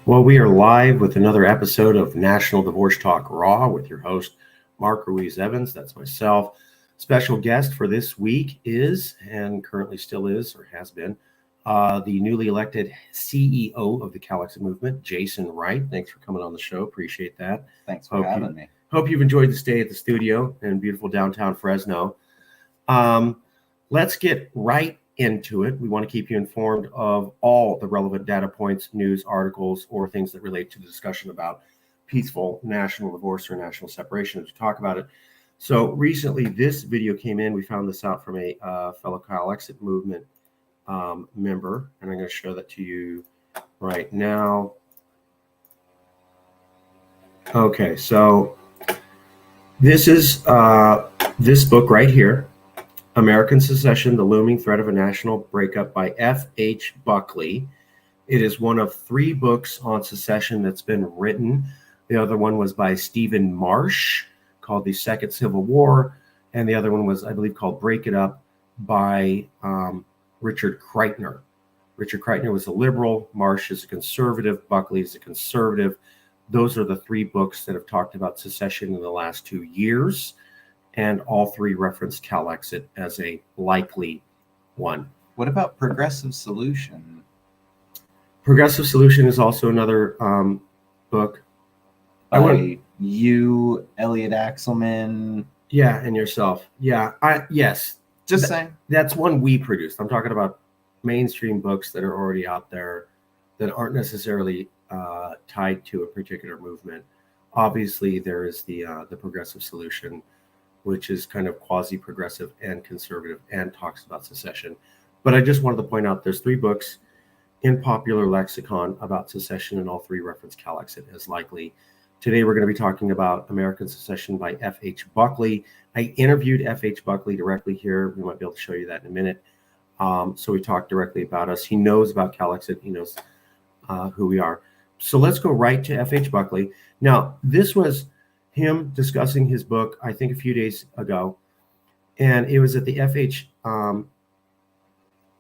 Well, we are live with another episode of National Divorce Talk Raw with your host, Marc Ruiz Evans. That's myself. Special guest for this week is, and currently still is, or has been, the newly elected CEO of the Cal-Exit Movement, Jason Wright. Thanks for coming on the show. Appreciate that. Thanks for having me. Hope you've enjoyed the stay at the studio in beautiful downtown Fresno. Let's get right into it. We want to keep you informed of all the relevant data points, news, articles, or things that relate to the discussion about peaceful national divorce or national separation as we talk about it. So recently, this video came in. We found this out from a fellow Cal-Exit Movement member, and I'm going to show that to you right now. Okay, so this is this book right here, American Secession, The Looming Threat of a National Breakup by F.H. Buckley. It is one of 3 books on secession that's been written. The other one was by Stephen Marsh called The Second Civil War. And the other one was, I believe, called Break It Up by Richard Kreitner. Richard Kreitner was a liberal. Marsh is a conservative. Buckley is a conservative. Those are the 3 books that have talked about secession in the last 2 years. And all 3 reference Cal-Exit as a likely one. What about Progressive Solution? Progressive Solution is also another book. By you, Elliot Axelman. Yeah, and yourself. Yeah, yes. Just saying. That's one we produced. I'm talking about mainstream books that are already out there that aren't necessarily tied to a particular movement. Obviously, there is the Progressive Solution, which is kind of quasi-progressive and conservative and talks about secession. But I just wanted to point out there's 3 books in popular lexicon about secession, and all 3 reference Cal-Exit as likely. Today we're going to be talking about American Secession by F.H. Buckley. I interviewed F.H. Buckley directly here. We might be able to show you that in a minute. So we talked directly about us. He knows about Cal-Exit. He knows who we are. So let's go right to F.H. Buckley. Now, this was him discussing his book, I think a few days ago, and it was at the FH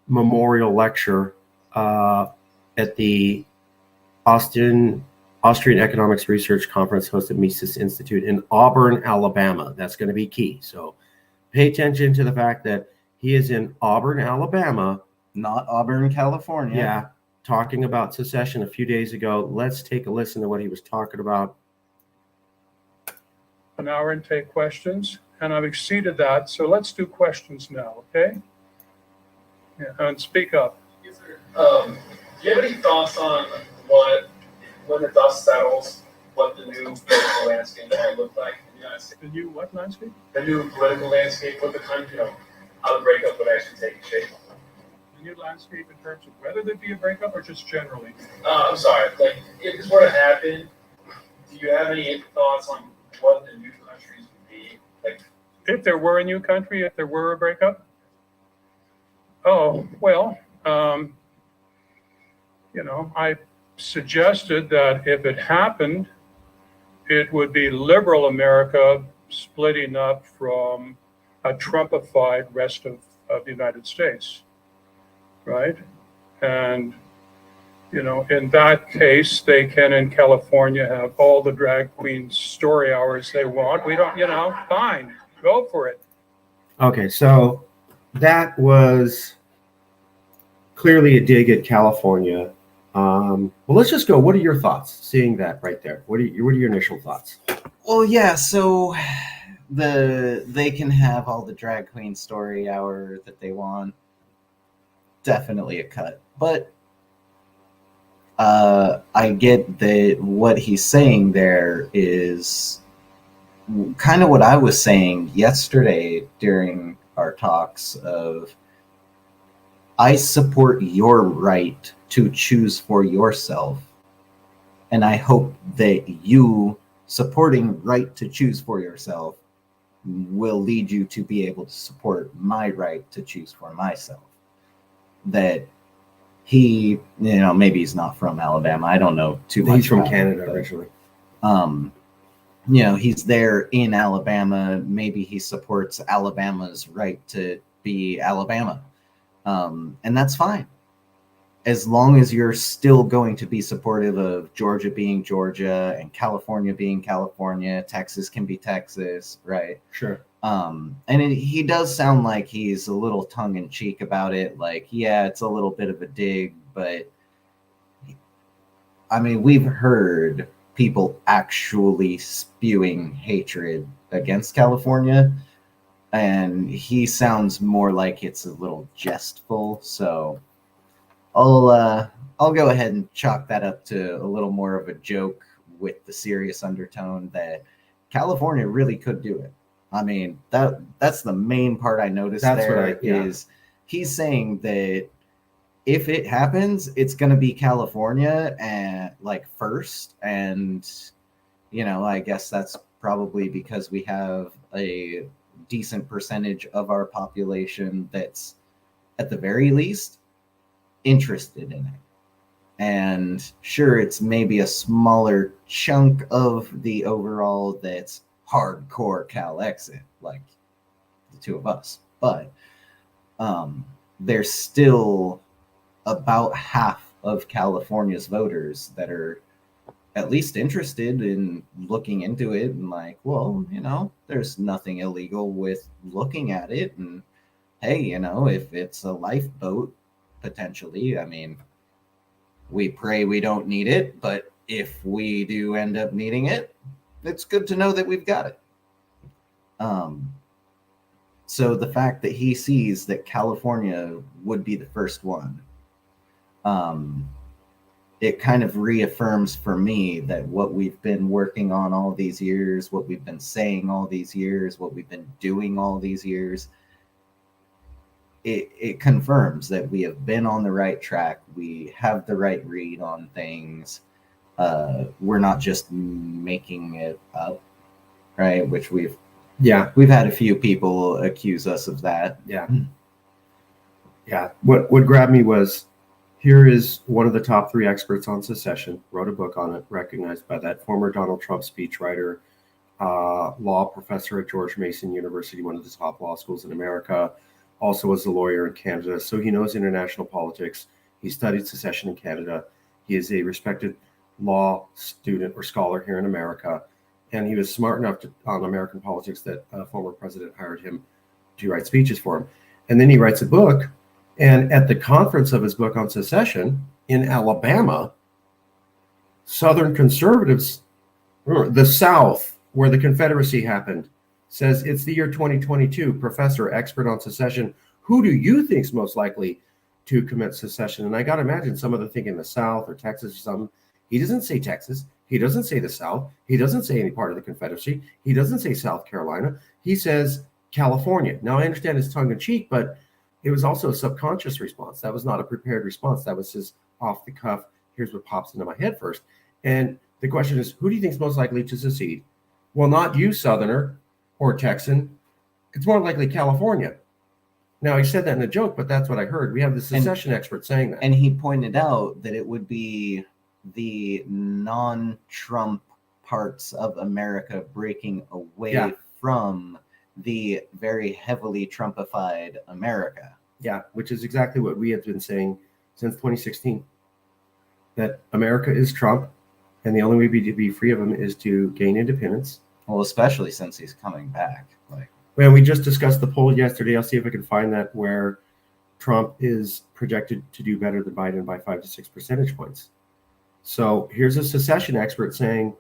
Memorial Lecture at the Austrian Economics Research Conference hosted Mises Institute in Auburn, Alabama. That's going to be key. So pay attention to the fact that he is in Auburn, Alabama. Not Auburn, California. Yeah, talking about secession a few days ago. Let's take a listen to what he was talking about. An hour and take questions, and I've exceeded that, so let's do questions now, okay? Yeah, and speak up. Yes, sir. Do you have any thoughts on when the dust settles, what the new political landscape might look like in the United States? The new what landscape? The new political landscape, what the country, how the breakup would actually take shape. The new landscape in terms of whether there'd be a breakup or just generally? I'm sorry, like if this were to happen, do you have any thoughts on what the new countries would be like? If there were a new country, if there were a breakup? Oh, well, I suggested that if it happened, it would be liberal America splitting up from a Trumpified rest of the United States, right? And in that case, they can in California have all the drag queen story hours they want. We don't, fine, go for it. Okay, so that was clearly a dig at California. Well, let's just go. What are your thoughts seeing that right there? What are your initial thoughts? Well, yeah, so they can have all the drag queen story hour that they want. Definitely a cut. But I get that what he's saying there is kind of what I was saying yesterday during our talks of I support your right to choose for yourself. And I hope that you supporting right to choose for yourself will lead you to be able to support my right to choose for myself. That he, maybe he's not from Alabama. I don't know too much. He's from Canada originally. He's there in Alabama. Maybe he supports Alabama's right to be Alabama. And that's fine. as long as you're still going to be supportive of Georgia being Georgia and California being California, Texas can be Texas, right? Sure. And he does sound like he's a little tongue in cheek about it. Like, yeah, it's a little bit of a dig, but I mean, we've heard people actually spewing hatred against California, and he sounds more like it's a little jestful. So I'll go ahead and chalk that up to a little more of a joke with the serious undertone that California really could do it. I mean, that's the main part I noticed. Is he's saying that if it happens, it's going to be California and like first, and I guess that's probably because we have a decent percentage of our population that's at the very least interested in it. And sure, it's maybe a smaller chunk of the overall that's hardcore Cal exit, like the two of us, but there's still about half of California's voters that are at least interested in looking into it and like, well, there's nothing illegal with looking at it. And hey, if it's a lifeboat, potentially, I mean, we pray we don't need it, but if we do end up needing it, it's good to know that we've got it. So the fact that he sees that California would be the first one, it kind of reaffirms for me that what we've been working on all these years, what we've been saying all these years, what we've been doing all these years, it confirms that we have been on the right track. We have the right read on things. We're not just making it up, right? Which we've had a few people accuse us of that. Yeah. What grabbed me was, here is one of the top 3 experts on secession, wrote a book on it, recognized by that, former Donald Trump speechwriter, law professor at George Mason University, one of the top law schools in America, also was a lawyer in Canada, so he knows international politics. He studied secession in Canada. He is a respected law student or scholar here in America, and he was smart enough on American politics that a former president hired him to write speeches for him. And then he writes a book, and at the conference of his book on secession in Alabama, Southern conservatives, the South, where the Confederacy happened, says, it's the year 2022, professor, expert on secession. Who do you think is most likely to commit secession? And I got to imagine some of them thinking the South or Texas or something. He doesn't say Texas. He doesn't say the South. He doesn't say any part of the Confederacy. He doesn't say South Carolina. He says California. Now, I understand it's tongue in cheek, but it was also a subconscious response. That was not a prepared response. That was his off the cuff. Here's what pops into my head first. And the question is, who do you think is most likely to secede? Well, not you, Southerner or Texan. It's more likely California. Now, he said that in a joke, but that's what I heard. We have the secession expert saying that. And he pointed out that it would be the non-Trump parts of America breaking away from the very heavily Trumpified America. Yeah, which is exactly what we have been saying since 2016, that America is Trump, and the only way to be free of him is to gain independence. Well, especially since he's coming back. Well, we just discussed the poll yesterday. I'll see if I can find that, where Trump is projected to do better than Biden by 5 to 6 percentage points. So here's a secession expert saying,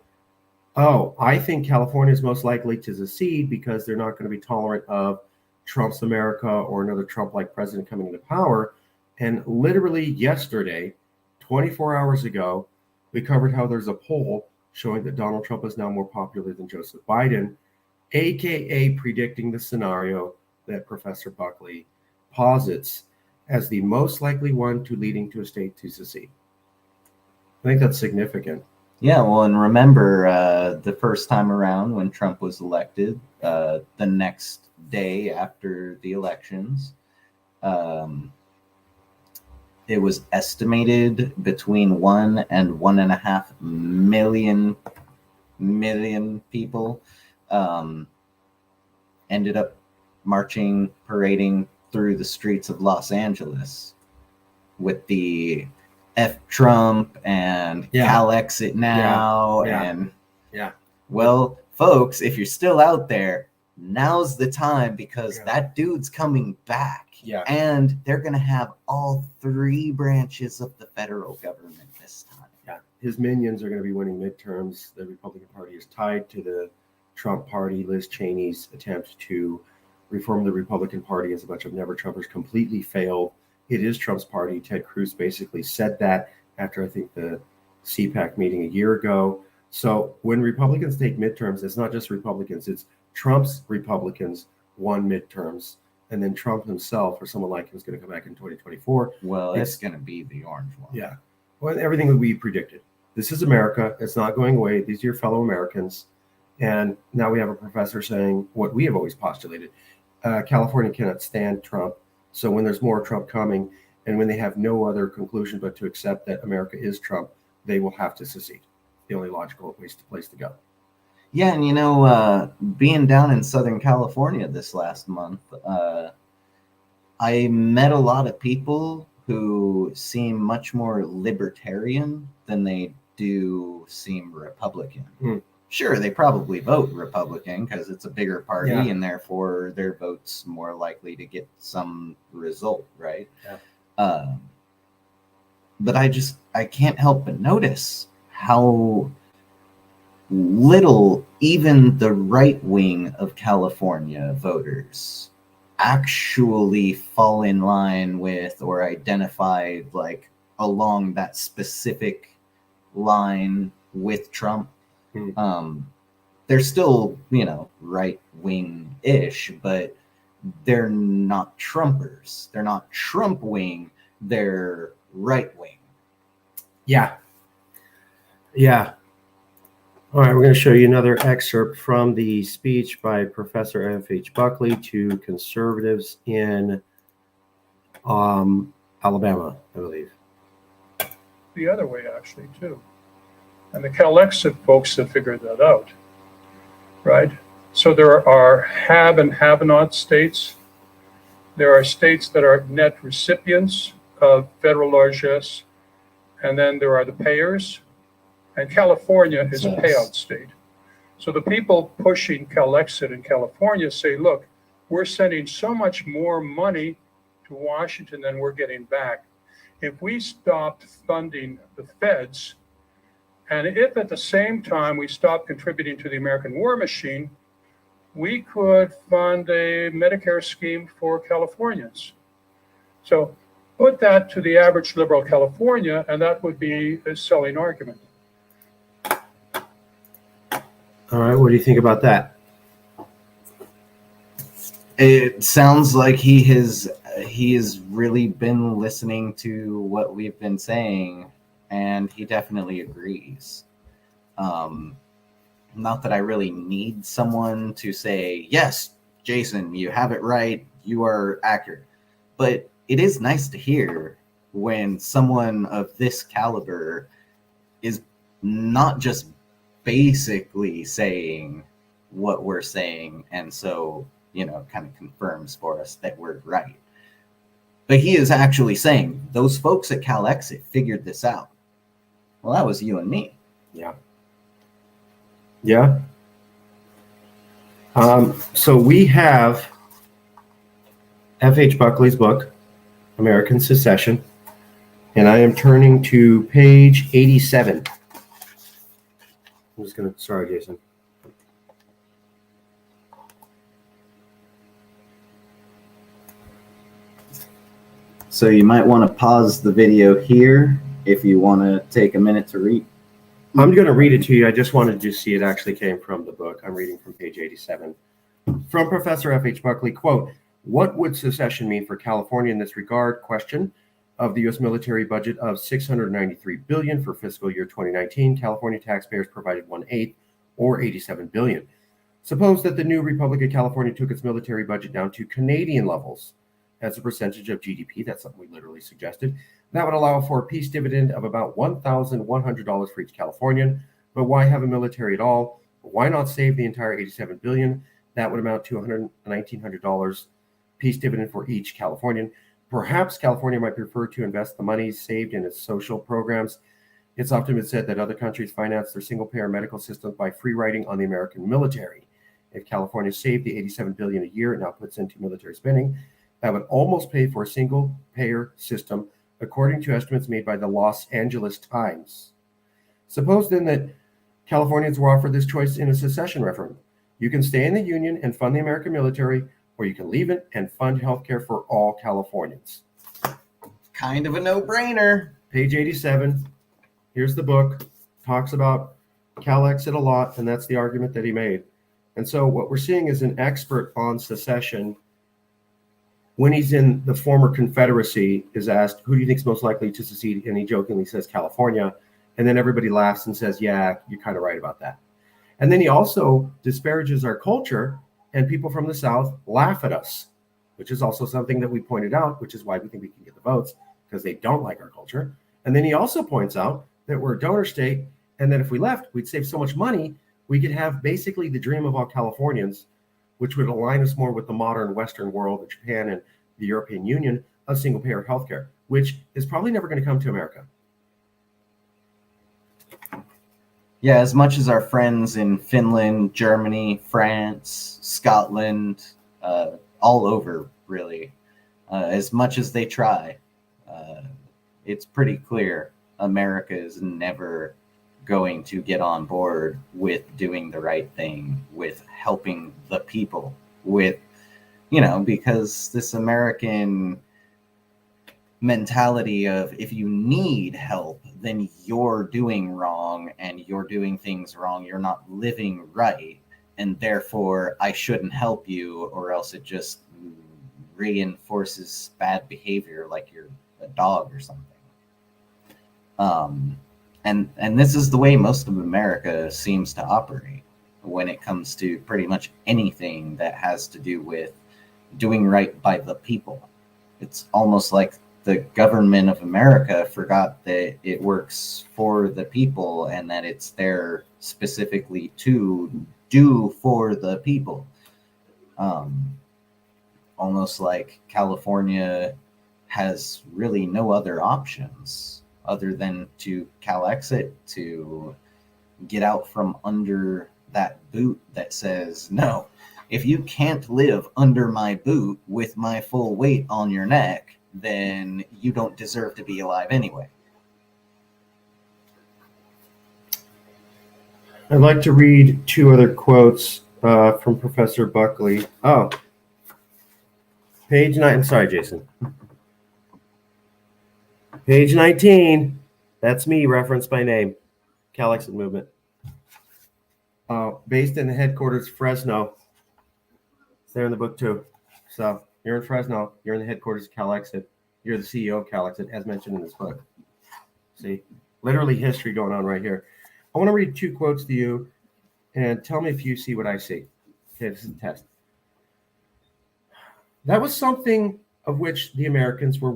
oh, I think California is most likely to secede because they're not going to be tolerant of Trump's America or another Trump-like president coming into power. And literally yesterday, 24 hours ago, we covered how there's a poll showing that Donald Trump is now more popular than Joseph Biden, aka predicting the scenario that Professor Buckley posits as the most likely one to leading to a state to secede. I think that's significant. Yeah, well, and remember the first time around when Trump was elected, the next day after the elections, it was estimated between 1 and 1.5 million people ended up marching, parading through the streets of Los Angeles with the F Trump and Yeah. Cal exit now. Yeah. And Yeah. well, folks, if you're still out there, now's the time, because Yeah. that dude's coming back. Yeah. And they're going to have all three branches of the federal government this time. Yeah. His minions are going to be winning midterms. The Republican Party is tied to the Trump Party. Liz Cheney's attempt to reform the Republican Party as a bunch of never-Trumpers completely failed. It is Trump's party. Ted Cruz basically said that after, I think, the CPAC meeting a year ago. So when Republicans take midterms, it's not just Republicans. It's Trump's Republicans won midterms. And then Trump himself, or someone like him, is going to come back in 2024. Well, it's going to be the orange one. Yeah. Well, everything that we predicted. This is America. It's not going away. These are your fellow Americans. And now we have a professor saying what we have always postulated. California cannot stand Trump. So when there's more Trump coming, and when they have no other conclusion but to accept that America is Trump, they will have to secede. The only logical place to go. Yeah, and being down in Southern California this last month, I met a lot of people who seem much more libertarian than they do seem Republican. Sure, they probably vote Republican because it's a bigger party, Yeah. and therefore their vote's more likely to get some result, right? Yeah. But I can't help but notice how little even the right wing of California voters actually fall in line with or identify like along that specific line with Trump. They're still, right wing ish, but they're not Trumpers. They're not Trump wing. They're right wing. Yeah. Yeah. All right, we're going to show you another excerpt from the speech by Professor F.H. Buckley to conservatives in Alabama, I believe. The other way, actually, too. And the CalExit folks have figured that out, right? So there are have and have-not states. There are states that are net recipients of federal largesse, and then there are the payers. And California is a payout state. So the people pushing CalExit in California say, look, we're sending so much more money to Washington than we're getting back. If we stopped funding the feds, and if at the same time we stopped contributing to the American war machine, we could fund a Medicare scheme for Californians. So put that to the average liberal California, and that would be a selling argument. All right, what do you think about that? It sounds like he has really been listening to what we've been saying, and he definitely agrees. Not that I really need someone to say, yes, Jason, you have it right, you are accurate. But it is nice to hear when someone of this caliber is not just basically saying what we're saying, and so, kind of confirms for us that we're right. But he is actually saying, those folks at CalExit figured this out. Well, that was you and me. Yeah. Yeah. So we have F.H. Buckley's book, American Secession, and I am turning to page 87. I'm just going to, sorry, Jason. So you might want to pause the video here if you want to take a minute to read. I'm going to read it to you. I just wanted to see it actually came from the book. I'm reading from page 87. From Professor F.H. Buckley, quote, what would secession mean for California in this regard? Question. Of the U.S. military budget of $693 billion for fiscal year 2019, California taxpayers provided 1/8, or $87 billion. Suppose that the new Republic of California took its military budget down to Canadian levels as a percentage of GDP. That's something we literally suggested. That would allow for a peace dividend of about $1,100 for each Californian. But why have a military at all? Why not save the entire $87 billion? That would amount to $1,900 peace dividend for each Californian. Perhaps California might prefer to invest the money saved in its social programs. It's often been said that other countries finance their single-payer medical systems by free riding on the American military. If California saved the $87 billion a year it now puts into military spending, that would almost pay for a single-payer system, according to estimates made by the Los Angeles Times. Suppose then that Californians were offered this choice in a secession referendum. You can stay in the Union and fund the American military, or you can leave it and fund healthcare for all Californians. Kind of a no-brainer. Page 87. Here's the book. Talks about CalExit a lot, and that's the argument that he made. And so what we're seeing is an expert on secession, when he's in the former Confederacy, is asked, who do you think is most likely to secede? And he jokingly says California. And then everybody laughs and says, yeah, you're kind of right about that. And then he also disparages our culture, and people from the South laugh at us, which is also something that we pointed out, which is why we think we can get the votes, because they don't like our culture. And then he also points out that we're a donor state, and that if we left, we'd save so much money, we could have basically the dream of all Californians, which would align us more with the modern Western world of Japan and the European Union, of single-payer healthcare, which is probably never going to come to America. Yeah, as much as our friends in Finland, Germany, France, Scotland, all over, really, as much as they try, it's pretty clear America is never going to get on board with doing the right thing, with helping the people, with, because this American mentality of if you need help, then you're doing wrong and you're doing things wrong. You're not living right. And therefore I shouldn't help you, or else it just reinforces bad behavior, like you're a dog or something. And this is the way most of America seems to operate when it comes to pretty much anything that has to do with doing right by the people. It's almost like the government of America forgot that it works for the people and that it's there specifically to do for the people. Almost like California has really no other options other than to CalExit, to get out from under that boot that says, no, if you can't live under my boot with my full weight on your neck, then you don't deserve to be alive anyway. I'd like to read two other quotes from Professor Buckley. Oh, page 9. Sorry, Jason. Page 19. That's me, referenced by name. CalExit movement. Based in the headquarters, Fresno. It's there in the book too. So you're in Fresno. You're in the headquarters of CalExit. You're the CEO of CalExit, as mentioned in this book. See, literally history going on right here. I want to read two quotes to you, and tell me if you see what I see. Okay, this is a test. That was something of which the Americans were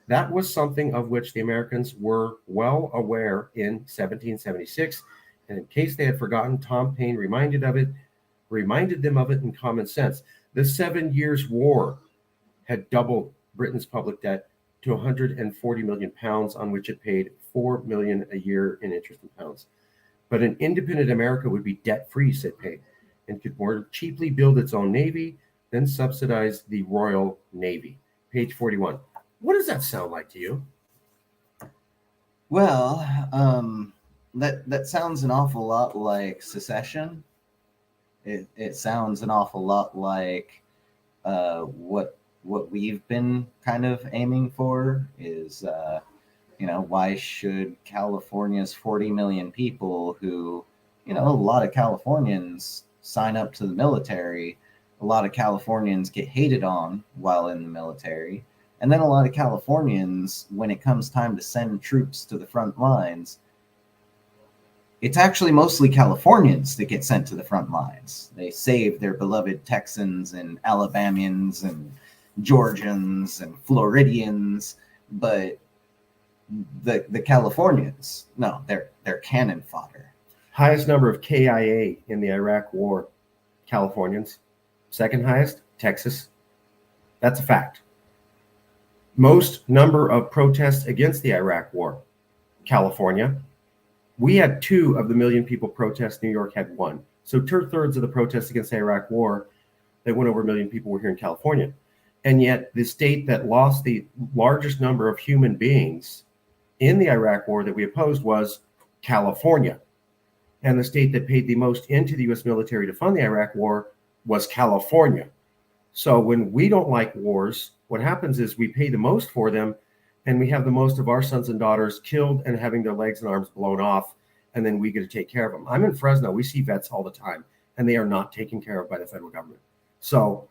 That was something of which the Americans were well aware in 1776, and in case they had forgotten, Tom Paine reminded them of it in common sense. The 7 Years' War had doubled Britain's public debt to 140 million pounds, on which it paid 4 million a year in interest in pounds. But an independent America would be debt-free, said Paine, and could more cheaply build its own navy than subsidize the Royal Navy. Page 41. What does that sound like to you? Well, that sounds an awful lot like secession. It sounds an awful lot like what we've been kind of aiming for is, why should California's 40 million people who, a lot of Californians sign up to the military, a lot of Californians get hated on while in the military, and then a lot of Californians, when it comes time to send troops to the front lines, it's actually mostly Californians that get sent to the front lines. They save their beloved Texans and Alabamians and Georgians and Floridians, but the Californians, no, they're cannon fodder. Highest number of KIA in the Iraq War, Californians. Second highest, Texas. That's a fact. Most number of protests against the Iraq War, California. We had 2 of the million people protest. New York had 1. So 2/3 of the protests against the Iraq War that went over 1 million people were here in California. And yet the state that lost the largest number of human beings in the Iraq War that we opposed was California. And the state that paid the most into the U.S. military to fund the Iraq War was California. So when we don't like wars, what happens is we pay the most for them, and we have the most of our sons and daughters killed and having their legs and arms blown off, and then we get to take care of them. I'm in Fresno. We see vets all the time, and they are not taken care of by the federal government. So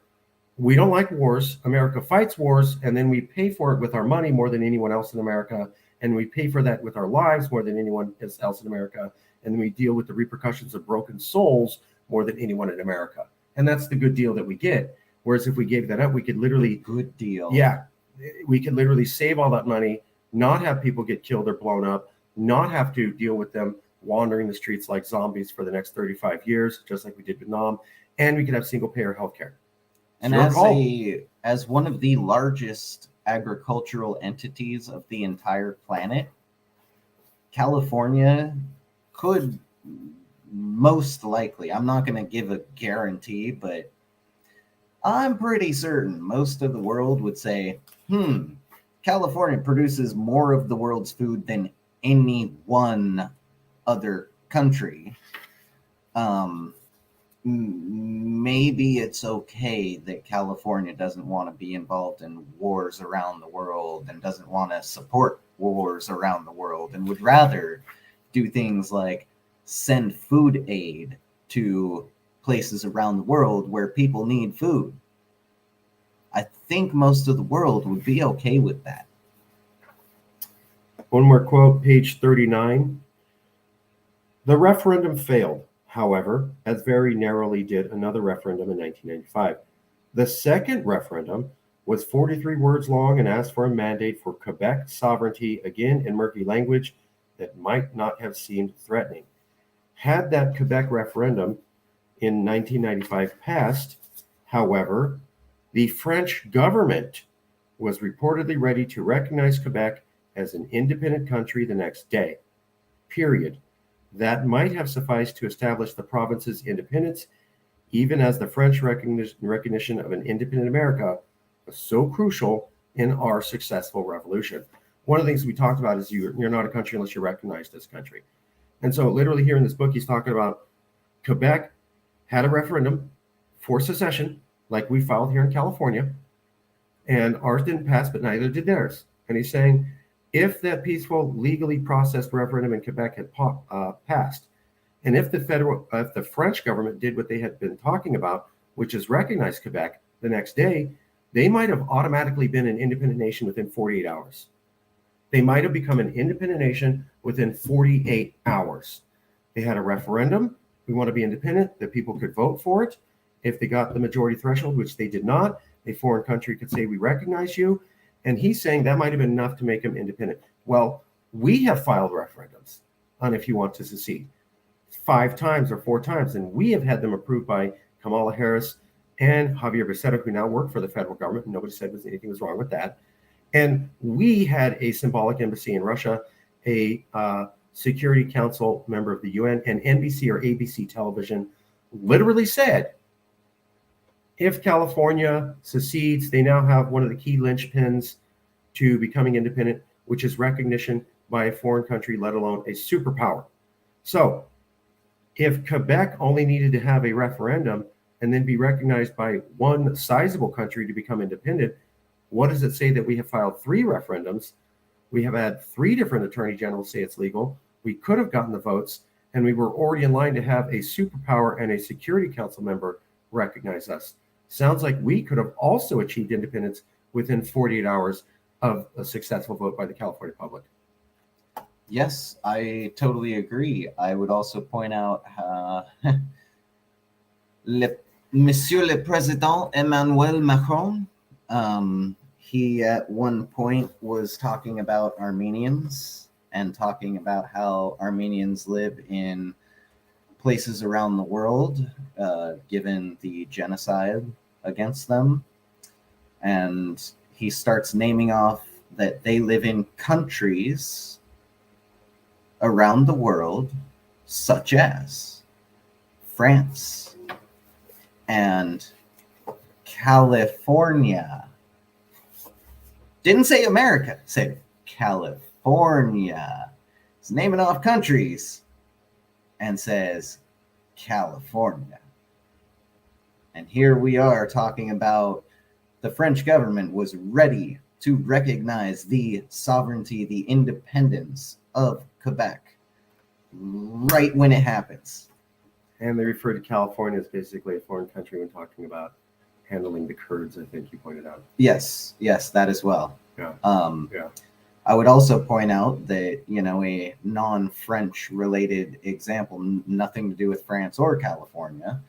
we don't like wars. America fights wars, and then we pay for it with our money more than anyone else in America, and we pay for that with our lives more than anyone else in America, and then we deal with the repercussions of broken souls more than anyone in America. And that's the good deal that we get. Whereas if we gave that up, we could literally Good deal. Yeah, we could literally save all that money, not have people get killed or blown up, not have to deal with them wandering the streets like zombies for the next 35 years, just like we did Vietnam, and we could have single-payer healthcare. And as one of the largest agricultural entities of the entire planet, California could most likely, I'm not going to give a guarantee, but I'm pretty certain most of the world would say, California produces more of the world's food than any one other country. Maybe it's okay that California doesn't want to be involved in wars around the world and doesn't want to support wars around the world and would rather do things like send food aid to places around the world where people need food. I think most of the world would be okay with that. One more quote, page 39. The referendum failed, however, as very narrowly did another referendum in 1995. The second referendum was 43 words long and asked for a mandate for Quebec sovereignty, again in murky language that might not have seemed threatening. Had that Quebec referendum in 1995 passed, however, the French government was reportedly ready to recognize Quebec as an independent country the next day. Period. That might have sufficed to establish the province's independence, even as the French recognition of an independent America was so crucial in our successful revolution. One of the things we talked about is you're not a country unless you're recognized as a country. And so literally here in this book, he's talking about Quebec had a referendum for secession, like we filed here in California, and ours didn't pass, but neither did theirs. And he's saying, if that peaceful, legally processed referendum in Quebec had passed, and if the French government did what they had been talking about, which is recognize Quebec the next day, they might have automatically been an independent nation within 48 hours. They might have become an independent nation within 48 hours. They had a referendum. We want to be independent. The people could vote for it. If they got the majority threshold, which they did not, a foreign country could say, we recognize you. And he's saying that might have been enough to make them independent. Well, we have filed referendums on if you want to secede 5 times or 4 times, and we have had them approved by Kamala Harris and Javier Becerra, who now work for the federal government. Nobody said anything was wrong with that. And we had a symbolic embassy in Russia, a Security Council member of the UN, and NBC or ABC television literally said, if California secedes, they now have one of the key linchpins to becoming independent, which is recognition by a foreign country, let alone a superpower. So if Quebec only needed to have a referendum and then be recognized by one sizable country to become independent, what does it say that we have filed 3 referendums? We have had 3 different attorney generals say it's legal. We could have gotten the votes, and we were already in line to have a superpower and a Security Council member recognize us. Sounds like we could have also achieved independence within 48 hours of a successful vote by the California public. Yes, I totally agree. I would also point out Monsieur le Président Emmanuel Macron, he at one point was talking about Armenians and talking about how Armenians live in places around the world, given the genocide against them. And he starts naming off that they live in countries around the world, such as France and California. Didn't say America, said California. He's naming off countries and says California. And here we are talking about the French government was ready to recognize the sovereignty, the independence of Quebec right when it happens. And they refer to California as basically a foreign country when talking about handling the Kurds, I think you pointed out. Yes, that as well. Yeah. Yeah. I would also point out that, a non-French related example, nothing to do with France or California.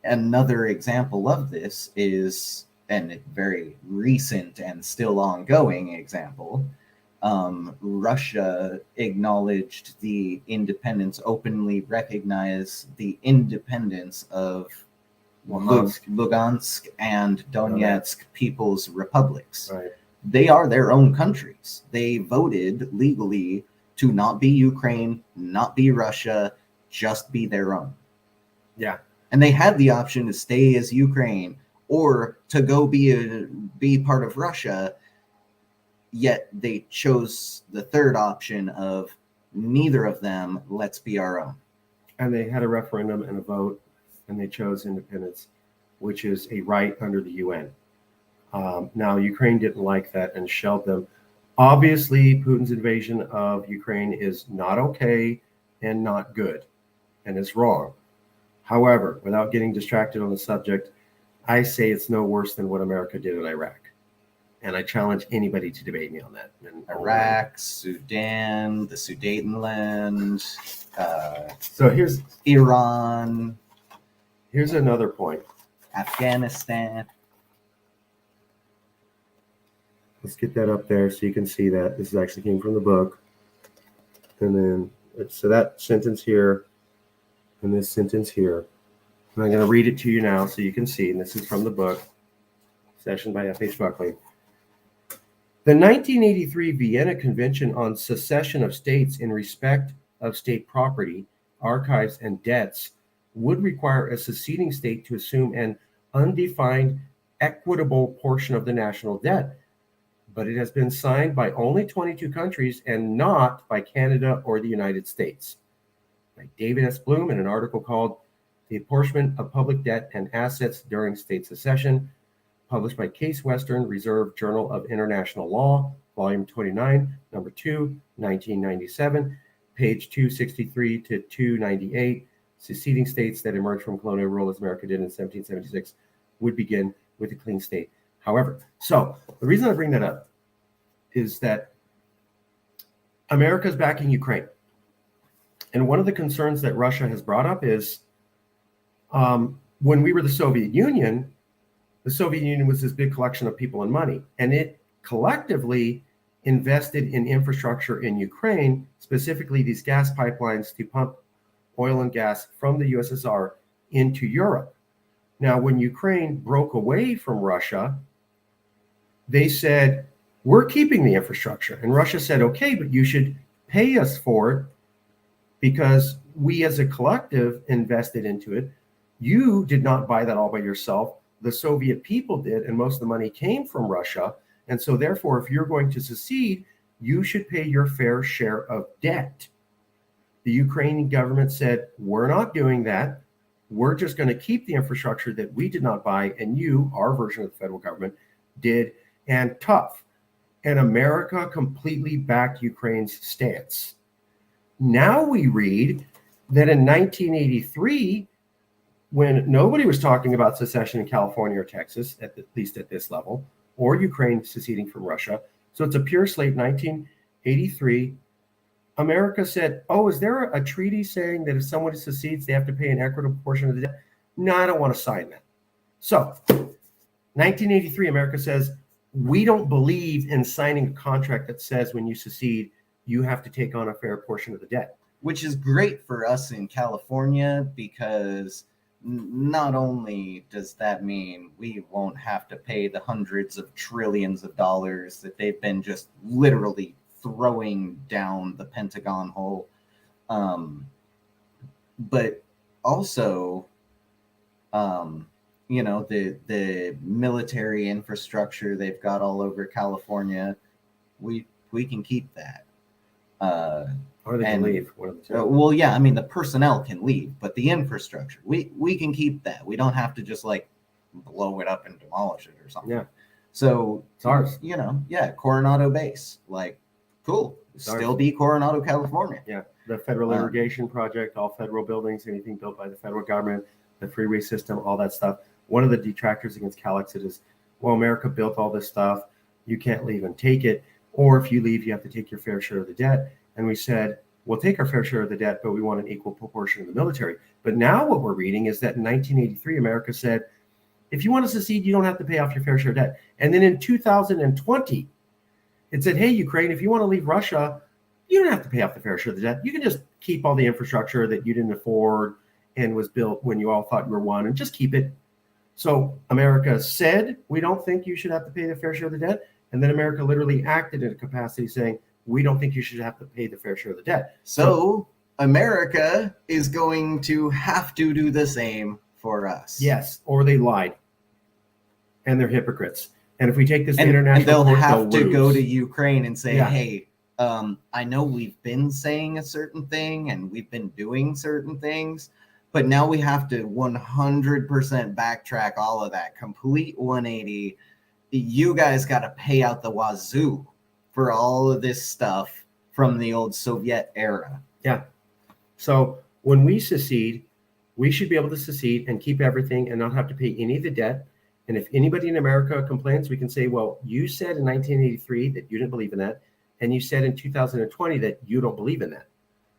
Another example of this is, and a very recent and still ongoing example, Russia acknowledged the independence, openly recognized the independence of Lugansk and Donetsk People's Republics. Right. They are their own countries. They voted legally to not be Ukraine, not be Russia, just be their own. Yeah. And they had the option to stay as Ukraine or to go be part of Russia, yet they chose the third option of neither of them, let's be our own. And they had a referendum and a vote, and they chose independence, which is a right under the UN. Now, Ukraine didn't like that and shelled them. Obviously, Putin's invasion of Ukraine is not okay and not good, and it's wrong. However, without getting distracted on the subject, I say it's no worse than what America did in Iraq. And I challenge anybody to debate me on that. And Iraq, Sudan, the Sudetenland, so here's Iran. Here's another point. Afghanistan. Let's get that up there so you can see that. This actually came from the book. And then, so that sentence here and this sentence here. And I'm going to read it to you now so you can see. And this is from the book, Session by F.H. Buckley. The 1983 Vienna Convention on Secession of States in respect of state property, archives, and debts would require a seceding state to assume an undefined, equitable portion of the national debt. But it has been signed by only 22 countries and not by Canada or the United States. By David S. Bloom in an article called The Apportionment of Public Debt and Assets During State Secession, published by Case Western Reserve Journal of International Law, Volume 29, Number 2, 1997, page 263 to 298. Seceding states that emerged from colonial rule as America did in 1776 would begin with a clean state. However, so the reason I bring that up is that America's backing Ukraine. And one of the concerns that Russia has brought up is when we were the Soviet Union was this big collection of people and money, and it collectively invested in infrastructure in Ukraine, specifically these gas pipelines to pump oil and gas from the USSR into Europe. Now, when Ukraine broke away from Russia, they said, we're keeping the infrastructure. And Russia said, okay, but you should pay us for it because we as a collective invested into it. You did not buy that all by yourself. The Soviet people did, and most of the money came from Russia. And so therefore, if you're going to secede, you should pay your fair share of debt. The Ukrainian government said, we're not doing that. We're just going to keep the infrastructure that we did not buy, and you, our version of the federal government, did, and tough. And America completely backed Ukraine's stance. Now we read that in 1983, when nobody was talking about secession in California or Texas, at least at this level, or Ukraine seceding from Russia, so it's a pure slate 1983, America said, oh, is there a treaty saying that if someone secedes, they have to pay an equitable portion of the debt? No, I don't want to sign that. So 1983, America says, we don't believe in signing a contract that says when you secede, you have to take on a fair portion of the debt. Which is great for us in California because not only does that mean we won't have to pay the hundreds of trillions of dollars that they've been just literally throwing down the Pentagon hole, but also, the military infrastructure they've got all over California, we can keep that. Or they can And- leave. One of the two. Well, yeah, I mean the personnel can leave, but the infrastructure, we can keep that. We don't have to just like blow it up and demolish it or something. Yeah. So It's ours. Coronado base, like, cool, It's still ours. be Coronado, California. Yeah, the federal Um, irrigation project, all federal buildings, anything built by the federal government, the freeway system, all that stuff. One of the detractors against Calexit is, well, America built all this stuff. You can't leave and take it. Or if you leave, you have to take your fair share of the debt. And we said, we'll take our fair share of the debt, but we want an equal proportion of the military. But now what we're reading is that in 1983, America said, if you want to secede, you don't have to pay off your fair share of debt. And then in 2020, it said, hey, Ukraine, if you want to leave Russia, you don't have to pay off the fair share of the debt. You can just keep all the infrastructure that you didn't afford and was built when you all thought you were one, and just keep it. So America said, we don't think you should have to pay the fair share of the debt. And then America literally acted in a capacity saying, we don't think you should have to pay the fair share of the debt. So America is going to have to do the same for us. Yes, or they lied. And they're hypocrites. And if we take this to And international they'll court, have they'll to go lose. to Ukraine and say, Yeah. hey, I know we've been saying a certain thing and we've been doing certain things, but now we have to 100% backtrack all of that, complete 180. You guys got to pay out the wazoo for all of this stuff from the old Soviet era. So when we secede, we should be able to secede and keep everything and not have to pay any of the debt. And if anybody in America complains, we can say, well, you said in 1983 that you didn't believe in that. And you said in 2020 that you don't believe in that.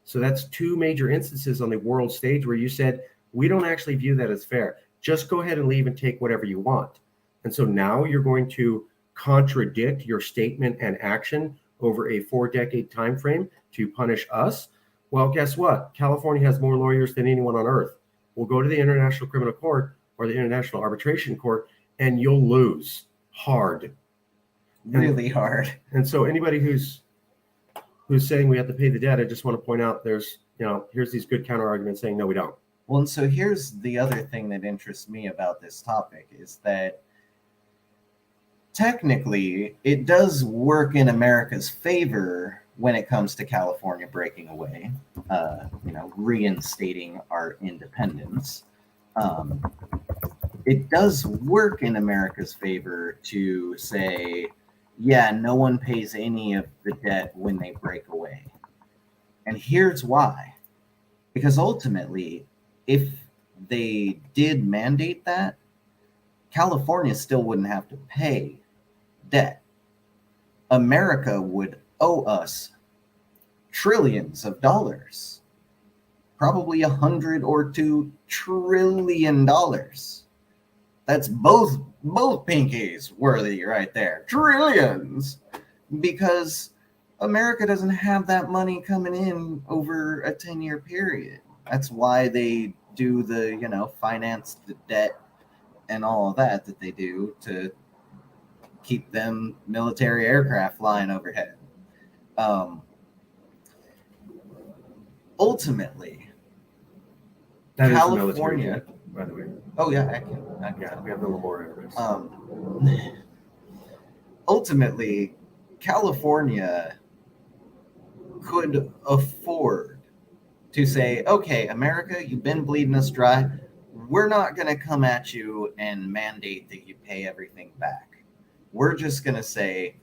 So that's two major instances on the world stage where you said, we don't actually view that as fair. Just go ahead and leave and take whatever you want. And so now you're going to contradict your statement and action over a 4-decade time frame to punish us. Well, guess what? California has more lawyers than anyone on earth. We'll go to the International Criminal Court or the International Arbitration Court, and you'll lose hard. Really hard. And so anybody who's saying we have to pay the debt, I just want to point out here's these good counter arguments saying, no, we don't. Well, and so here's the other thing that interests me about this topic is that technically it does work in America's favor when it comes to California breaking away, reinstating our independence. It does work in America's favor to say, yeah, no one pays any of the debt when they break away. And here's why. Because ultimately, if they did mandate that, California still wouldn't have to pay debt. America would owe us trillions of dollars, probably $100 or $2 trillion. That's both pinkies worthy right there. Trillions. Because America doesn't have that money coming in over a 10-year period. That's why they do the, finance the debt and all of that they do to keep them military aircraft flying overhead. Ultimately, That is the California. military debt, by the way. Oh yeah, I can Yeah, we have a little more airways. Ultimately, California could afford to say, okay, America, you've been bleeding us dry. We're not going to come at you and mandate that you pay everything back. We're just going to say,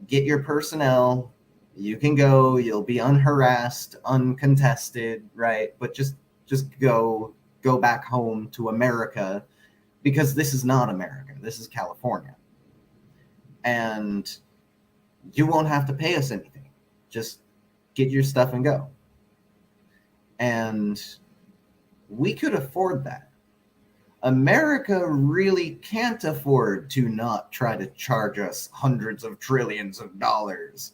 get your personnel. You can go. You'll be unharassed, uncontested, right? But just go back home to America, because this is not America. This is California. And you won't have to pay us anything. Just get your stuff and go. And we could afford that. America really can't afford to not try to charge us hundreds of trillions of dollars,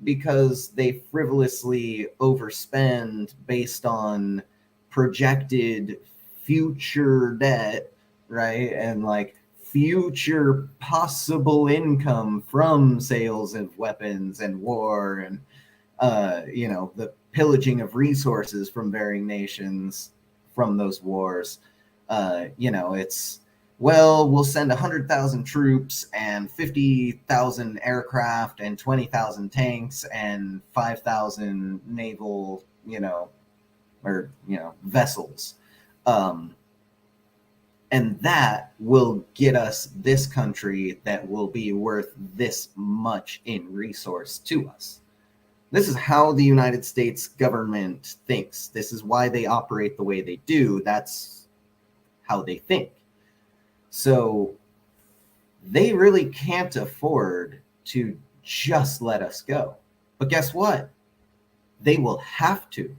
because they frivolously overspend based on projected future debt, right? And like future possible income from sales of weapons and war and the pillaging of resources from varying nations from those wars. It's, well, we'll send 100,000 troops and 50,000 aircraft and 20,000 tanks and 5,000 naval, vessels. And that will get us this country that will be worth this much in resource to us. This is how the United States government thinks. This is why they operate the way they do. That's how they think. So they really can't afford to just let us go. But guess what? They will have to,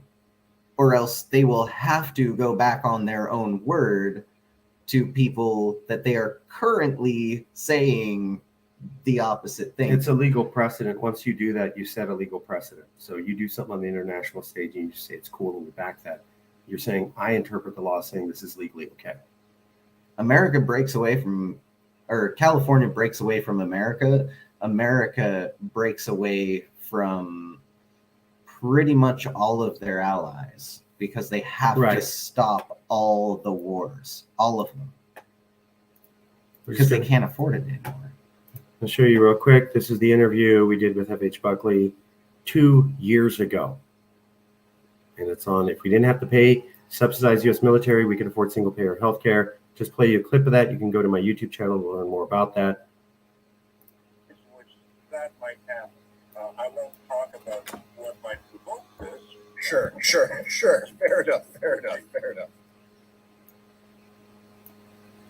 or else they will have to go back on their own word to people that they are currently saying the opposite thing. It's a legal precedent. Once you do that, you set a legal precedent. So you do something on the international stage and you just say it's cool and we back that. You're saying, I interpret the law saying this is legally okay. America breaks away from, or California breaks away from America. America breaks away from pretty much all of their allies because they have to stop all the wars, all of them, because they can't afford it anymore. I'll show you real quick. This is the interview we did with F.H. Buckley 2 years ago. And it's on, if we didn't have to pay subsidized U.S. military, we could afford single-payer health care. Just play you a clip of that. You can go to my YouTube channel to learn more about that. Which that might happen. I won't talk about what might provoke this. Sure. Fair enough.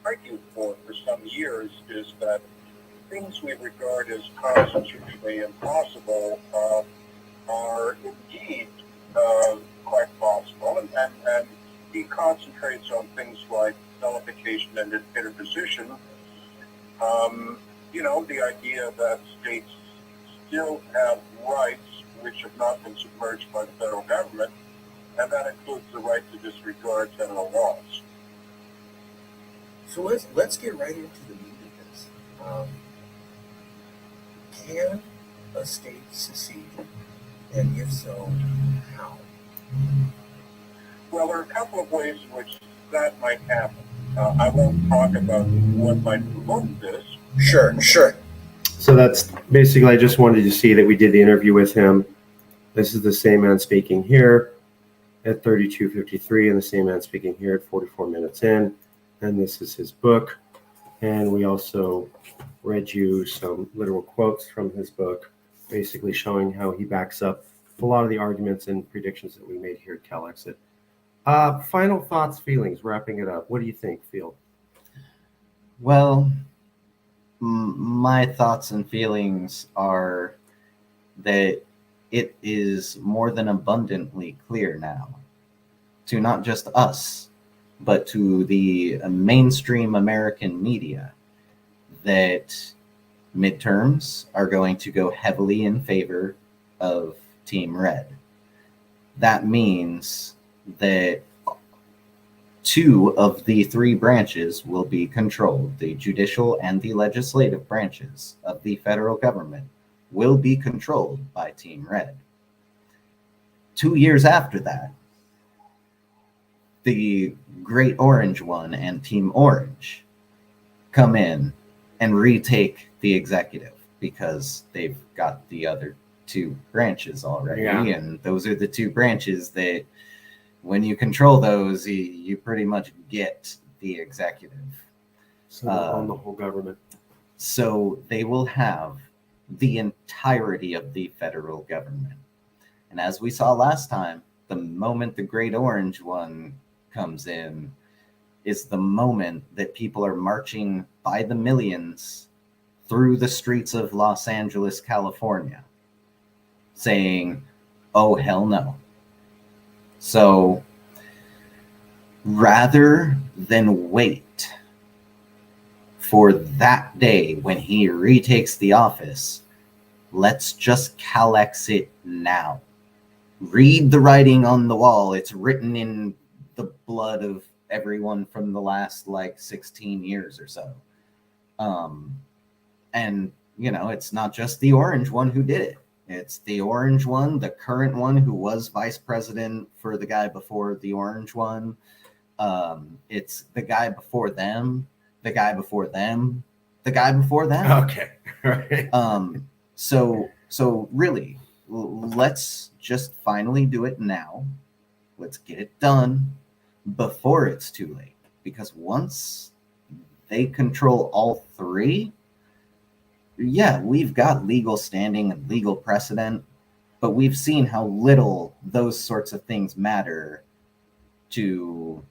Argued for some years is that things we regard as constitutionally impossible are indeed quite possible, and he concentrates on things like nullification and interposition. The idea that states still have rights which have not been submerged by the federal government, and that includes the right to disregard federal laws. So let's get right into the meat of this. Can a state secede? And if so, how? Well, there are a couple of ways in which that might happen. I won't talk about what might provoke this. Sure. So that's basically, I just wanted to see that we did the interview with him. This is the same man speaking here at 32:53 and the same man speaking here at 44 minutes in. And this is his book. And we also read you some literal quotes from his book, basically showing how he backs up a lot of the arguments and predictions that we made here at CalExit. Final thoughts, feelings, wrapping it up. What do you think, Phil? Well, my thoughts and feelings are that it is more than abundantly clear now to not just us, but to the mainstream American media that midterms are going to go heavily in favor of Team Red. That means that 2 of the 3 branches will be controlled. The judicial and the legislative branches of the federal government will be controlled by Team Red. 2 years after that, the Great Orange One and Team Orange come in and retake the executive because they've got the other 2 branches already. Yeah. And those are the 2 branches that when you control those, you pretty much get the executive. So on the whole government. So they will have the entirety of the federal government. And as we saw last time, the moment the Great Orange One comes in is the moment that people are marching by the millions through the streets of Los Angeles, California, saying, oh, hell no. So rather than wait for that day when he retakes the office, let's just CalExit now. Read the writing on the wall. It's written in the blood of everyone from the last like 16 years or so. And it's not just the orange one who did it. It's the orange one, the current one who was vice president for the guy before the orange one. It's the guy before them, the guy before them, the guy before them. Okay. Right. So really, let's just finally do it now. Let's get it done before it's too late. Because once they control all three, yeah, we've got legal standing and legal precedent, but we've seen how little those sorts of things matter to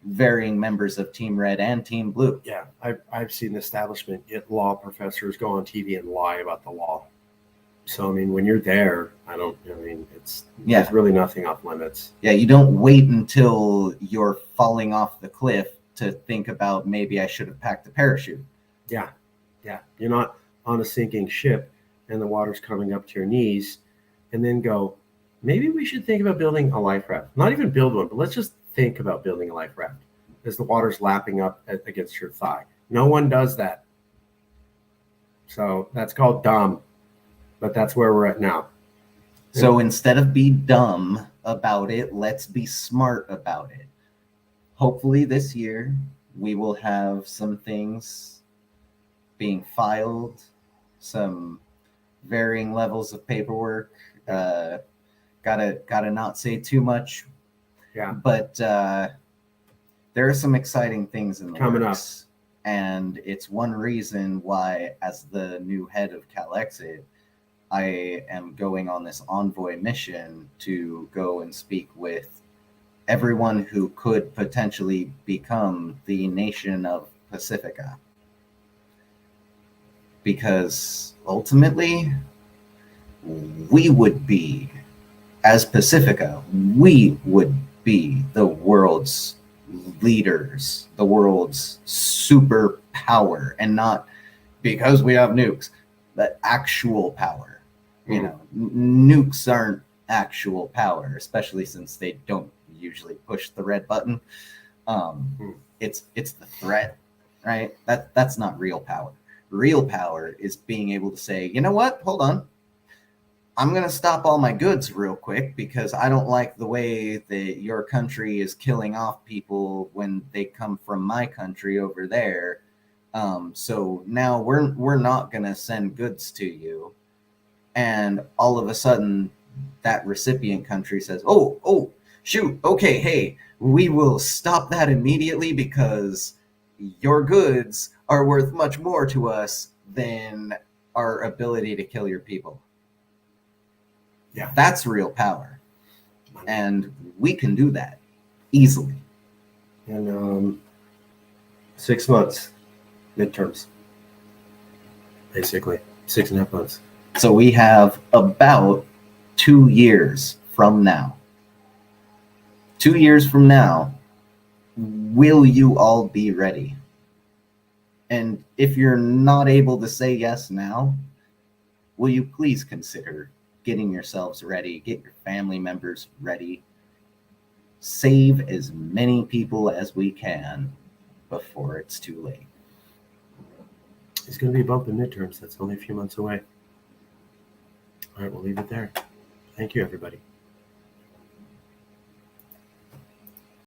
varying members of Team Red and Team Blue. Yeah, I've seen establishment get law professors go on TV and lie about the law. So I mean, when you're there, it's there's really nothing off limits. Yeah, you don't wait until you're falling off the cliff to think about maybe I should have packed a parachute. Yeah, you're not on a sinking ship and the water's coming up to your knees, and then go, maybe we should think about building a life raft. Not even build one, but let's just think about building a life raft as the water's lapping up against your thigh. No one does that. So that's called dumb, but that's where we're at now. So instead of be dumb about it, let's be smart about it. Hopefully this year we will have some things being filed, some varying levels of paperwork. Gotta not say too much. Yeah. But there are some exciting things in the coming works, and it's one reason why, as the new head of CalExit, I am going on this envoy mission to go and speak with everyone who could potentially become the nation of Pacifica. Because ultimately, we would be, as Pacifica, we would be the world's leaders, the world's superpower, and not because we have nukes, but actual power. Nukes aren't actual power, especially since they don't usually push the red button. It's the threat, right? That's not real power. Real power is being able to say, you know what? Hold on. I'm going to stop all my goods real quick because I don't like the way that your country is killing off people when they come from my country over there. So now we're not going to send goods to you. And all of a sudden, that recipient country says, oh, shoot, okay, hey, we will stop that immediately because your goods are worth much more to us than our ability to kill your people. Yeah. That's real power. And we can do that easily. And 6 months, midterms, basically 6.5 months. So we have about 2 years from now. 2 years from now, will you all be ready? And if you're not able to say yes now, will you please consider getting yourselves ready, get your family members ready, save as many people as we can before it's too late. It's going to be a bump in midterms. That's only a few months away. All right, we'll leave it there. Thank you, everybody.